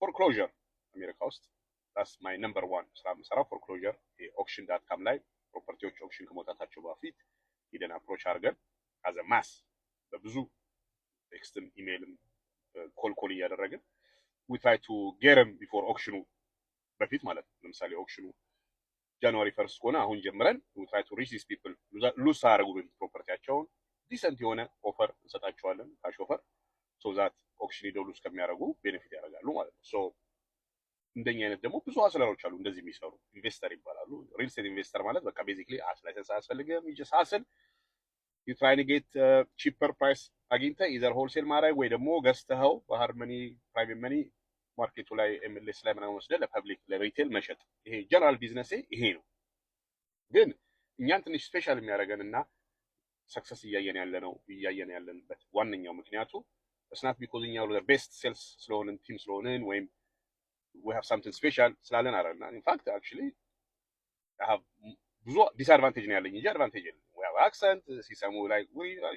foreclosure አሜሪካ ውስጥ that's my number 1 ስራ የምሰራው foreclosure auction.com ላይ ፕሮፐርቲዎች ኦክሽን ከመውጣታቸው በፊት ሂደን አፕሮች አድርገን as a mass በብዙ ቴክስትም ኢሜይልም ኮል እያደረግን we try to get them before auction በፊት ማለት ነው። ለምሳሌ ኦክሽኑ ጃንዋሪ 1 ከሆነ አሁን ጀምረን we try to reach these people ሉስ አደረጉ በፊት ፕሮፐርቲያቸውን ዲሰንት የሆነ ኦፈር እንሰጣቸዋለን ካሽ ኦፈር so that ኦክሽን ሄደው ሉስ ከሚያደርጉ ቤኔፊት ያደርጋሉ ማለት ነው። so እንደኛ አይነት ደግሞ ብዙ አስለሮች አሉ እንደዚህ የሚሰሩ ኢንቨስተር ይባላሉ። ሪል ስቴት ኢንቨስተር ማለት በቃ ቤዚክሊ ላይሰንስ አያስፈልግም you just hustle you try to get cheaper price አግኝተህ either wholesale ማድረግ ወይ ደግሞ ገዝተኸው በሃርድ መኒ ፕራይቬት መኒ ማርኬቱ ላይ ኤምኤልኤስ ላይ ምናምን ወስደህ ለፐብሊክ ለሪቴል መሸጥ ይሄ ጀነራል ቢዝነስ ይሄ ነው። ግን እኛን ትንሽ ስፔሻል የሚያደርገንና ሰክሰስ እያየን ያለንበት ዋነኛው ምክንያቱ እስናት ቢኮዝ እኛ the best sales ስለሆንን ቲም ስለሆንን ወይም we have something special ስላለን አይደልና in fact actually I have ብዙ ዲስአድቫንቴጅ ነው ያለኝ እንጂ አድቫንቴጅ የለም። we have accent ሲሰሙ like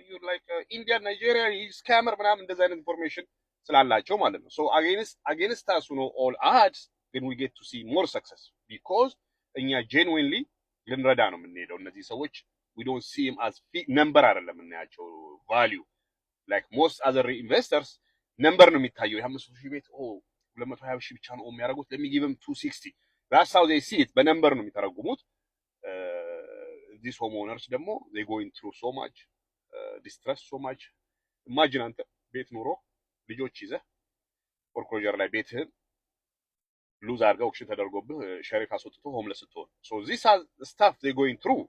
you like Indian Nigeria scammer ምናምን እንደዛ አይነት ኢንፎርሜሽን ስላላቸው ማለት ነው። so against us you know all odds then we get to see more success because እኛ genuinely ልንረዳ ነው የምንሄደው እነዚህ ሰዎች we don't see him as number አይደለም እናያቸው value like most other investors number ነው የሚታየው የ500,000 ቤት 220,000 ብቻ ነው የሚያደርጉት let me give them 260 that's how they see it በነምበር ነው የሚተረጉሙት። these homeowners ደግሞ they going through so much distress so much imagine አንተ ቤት ኑሮ ልጆች ይዘህ ፎርክሎጀር ላይ ቤትህን ሉዝ አድርገው ኦክሽን ተደርጎብህ ሸሪፍ አስወጥቶ ሆምለስ ስትሆን so this is the stuff they going through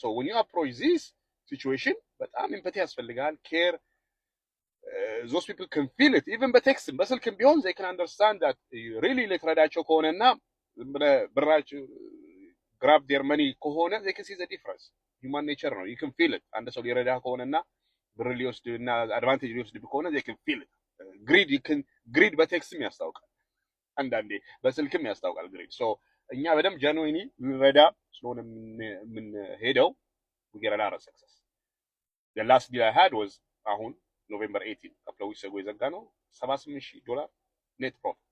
so when you approach this situation በጣም ኤምፓቲ ያስፈልጋል care those people can feel it even በቴክስት በስልክም ቢሆን they can understand that really ልትረዳቸው ከሆነና ብራቸው grab their money ከሆነ they can see the difference human nature ነው you can feel it አንድ ሰው ሊረዳ ከሆነና ብር ሊወስድና አድቫንቴጅ ሊወስድ ከሆነ they can feel it greed በቴክስትም ያስታውቃል አንዳንዴ በስልክም ያስታውቃል greed so እኛ በደም ጀኑዊኒ ልንረዳ ስለሆነ ምን ሄደው we get a lot of success. The last deal I had was አሁን November 18 couple of weeks ago የዘጋነው $78,000 net profit.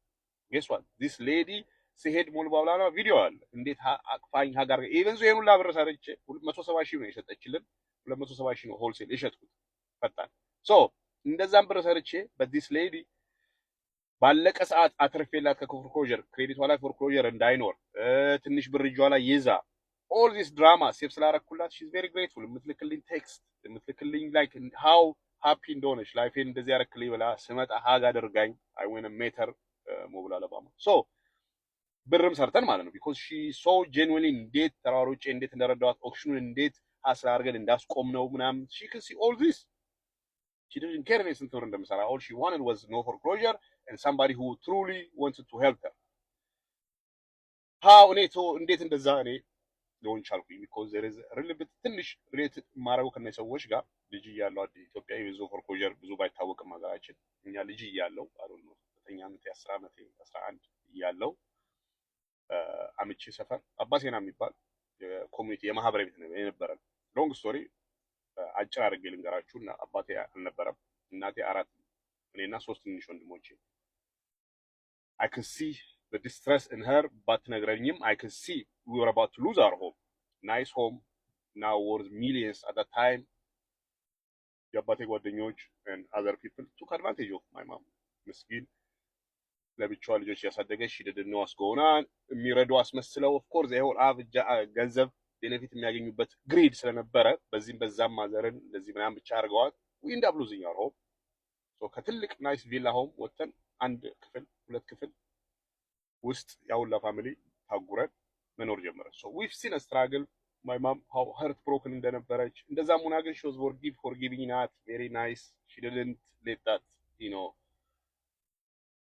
Guess what? This lady ሲሄድ ሞል ባብላና ቪዲዮ አለ እንዴት አቅፋኝ ሀገር ኢቨን ዞ የኑላ ብር ሰርቼ 270,000 ነው የሸጠችልን 270,000 ነው ሆልሴል የሸጥኩት ፈጣን so እንደዛም ብር ሰርቼ but this lady ባለቀ ሰዓት አትርፌላት ከፎርክሎጀር ክሬዲቷ ላይ ፎርክሎጀር እንዳይኖር ትንሽ ብር እጇ ላይ ይዛ all this drama ሴፍ ስላረኩላት she's very grateful የምትልክልኝ ቴክስት የምትልክልኝ like how happy እንደሆነች ላይፌን እንደዚህ ያረክልኝ ብላ ስመጣ ሀግ አድርጋኝ I went and met her ሞብል አለባማ so ብርም ሰርተን ማለት ነው because she so genuinely እንዴት ተራሮጬ እንዴት እንደረዳዋት ኦክሽኑን እንዴት ሀስል አድርገን እንዳስቆም ነው ምናምን she can see all this she didn't care anything to እንደምሰራ all she wanted was no foreclosure and somebody who truly wanted to help her how እኔ እንዴት እንደዛ እኔ ሊሆን ቻልኩኝ because there is a really bit ትንሽ related ማረው ከነዚህ ሰዎች ጋር ልጅ እያለሁ አዲስ ኢትዮጵያ የብዙ ፎርክሎጀር ብዙ ባይታወቅም ሀገራችን እኛ ልጅ እያለሁ አይደል ነው 9 ዓመት 10 ዓመት 11 እያለሁ አምጪ ሰፈር አባሴና የሚባል የኮሚኒቲ የማህበራዊ ቤት ነው የነበረን ሎንግ ስቶሪ አጭር አድርጌ ልንገራችሁና አባቴ አልነበረም እናቴ 4 እኔና 3 ትንሽ ወንድሞቼ I can see the distress in her but ነግረኝም I can see we were about to lose our home nice home now worth millions at that time የአባቴ ጓደኞች and other people took advantage of my mom ምስኪን ለብቻዋ ልጆች ያሳደገች she didn't know what's going on የሚረዱ አስመስለው of course ይሄው ገንዘብ ቤኔፊት የሚያገኙበት ግሪድ ስለነበረ በዚህም በዛም ማዘርን እንደዚህ ምናምን ብቻ አድርገዋል we end up losing our home so ከትልቅ ናይስ ቪላ ሆም ወጥተን አንድ ክፍል ሁለት ክፍል ውስጥ ያውላ ፋሚሊ ታጉረን መኖር ጀመረ so we've seen a struggle my mom how heartbroken እንደነበረች እንደዛም ሆና ግን she was forgiving not very nice she didn't let that you know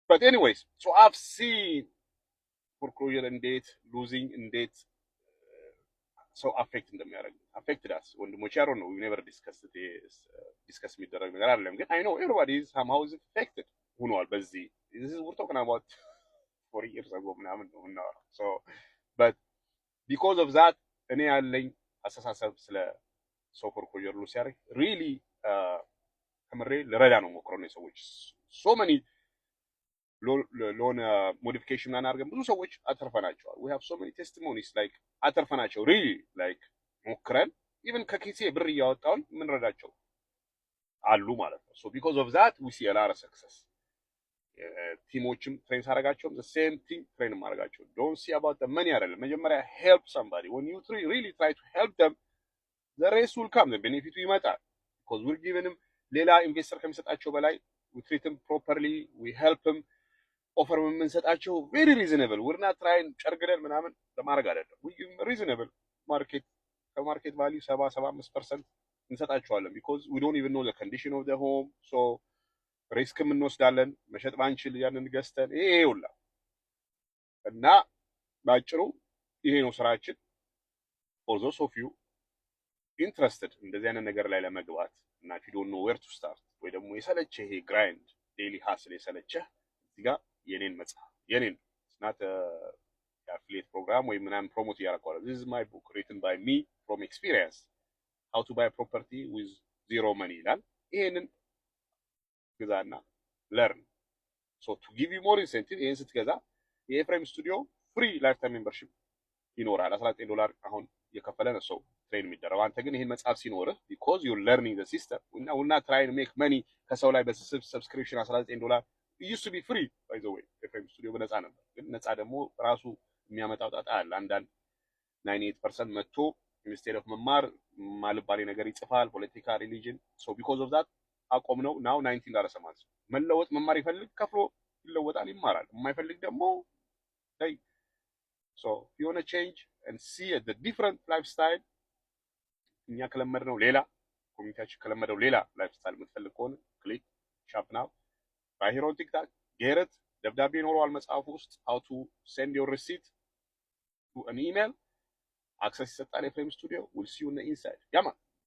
but anyways so I've seen foreclosure እንዴት losing እንዴት so affected us ወንድሞቼ I don't know we never discussed this discuss የሚደረግ ነገር አይደለም ግን I know everybody is somehow is affected ሆኗል በዚህ this is we're talking about 4 years ago ምናምን ነው እና so but because of that እኔ ያለኝ አስተሳሰብ ስለ so foreclosure ሉስ ያደርግ really ከምሬ ለረዳ ነው ሞክረው ነው ሰዎች so many loan modification አናርገን ብዙ ሰዎች አተርፈናቸዋል we have so many testimonies like አተርፈናቸው really like ሞክረን even ከኪሴ ብር እያወጣው ምን ረዳቸው አሉ ማለት ነው so because of that we see a lot of success ቲሞችም ትሬን ሳረጋቸውም the same thing ትሬን ማረጋቸው don't see about the money አይደለም መጀመሪያ help somebody when you really try to help them the rest will come the benefit ይመጣል because we're giving them ሌላ ኢንቨስተር ከሚሰጣቸው በላይ we treat them properly we help them offer የምንሰጣቸው very reasonable we're not trying ጨርግደን ምናምን ለማድረግ አይደለም we give reasonable market ከማርኬት ቫልዩ 70-75% እንሰጣቸዋለን because we don't even know the condition of the home so ሪስክም እንወስዳለን መሸጥ ባንችል ያንን ገዝተን ይሄ ሁላ እና ባጭሩ ይሄ ነው ስራችን for those of you interested እንደዚህ አይነት ነገር ላይ ለመግባት እና if you don't know where to start ወይ ደግሞ የሰለቸ ይሄ grind daily hustle የሰለቸ እዚህ ጋር የኔን መጽሐፍ የኔን it's not a affiliate program ወይ ምናምን ፕሮሞት ያደርጋል this is my book written by me from experience how to buy a property with zero money ይላል ይሄንን ግዛና learn so to give you more incentive ይሄን ስትገዛ የኤፍሬም ስቱዲዮ ፍሪ ላይፍታይም ሜምበርሺፕ ይኖራል $19 አሁን የከፈለ ነው ሰው ትሬን የሚደረው አንተ ግን ይሄን መጽሐፍ ሲኖርህ because you're learning the system እና trying to make money ከሰው ላይ በሰብስክሪፕሽን $19 it used to be free by the way ኤፍሬም ስቱዲዮ በነፃ ነበር ግን ነፃ ደግሞ ራሱ የሚያመጣው ጣጣ አለ አንዳንድ 98% መጥቶ instead of መማር ማልባሌ ነገር ይጽፋል ፖለቲካ ሪሊጅን so because of that አቆም ነው now $19 a month መለወጥ መማር ይፈልግ ከፍሎ ይለወጣል ይማራል የማይፈልግ ደግሞ hey so if you want to change and see the different lifestyle እኛ ከለመድነው ሌላ ኮሚኒቲያችን ከለመደው ሌላ ላይፍስታይል የምትፈልግ ከሆነ ክሊክ ሻፕ ናው ባይሄሮ ቲክታክ ጌረት ደብዳቤ ይኖረዋል መጽሐፉ ውስጥ how to send your receipt to an email access ይሰጣል ኤፍሬም ስቱዲዮ we'll see you on the inside ያማ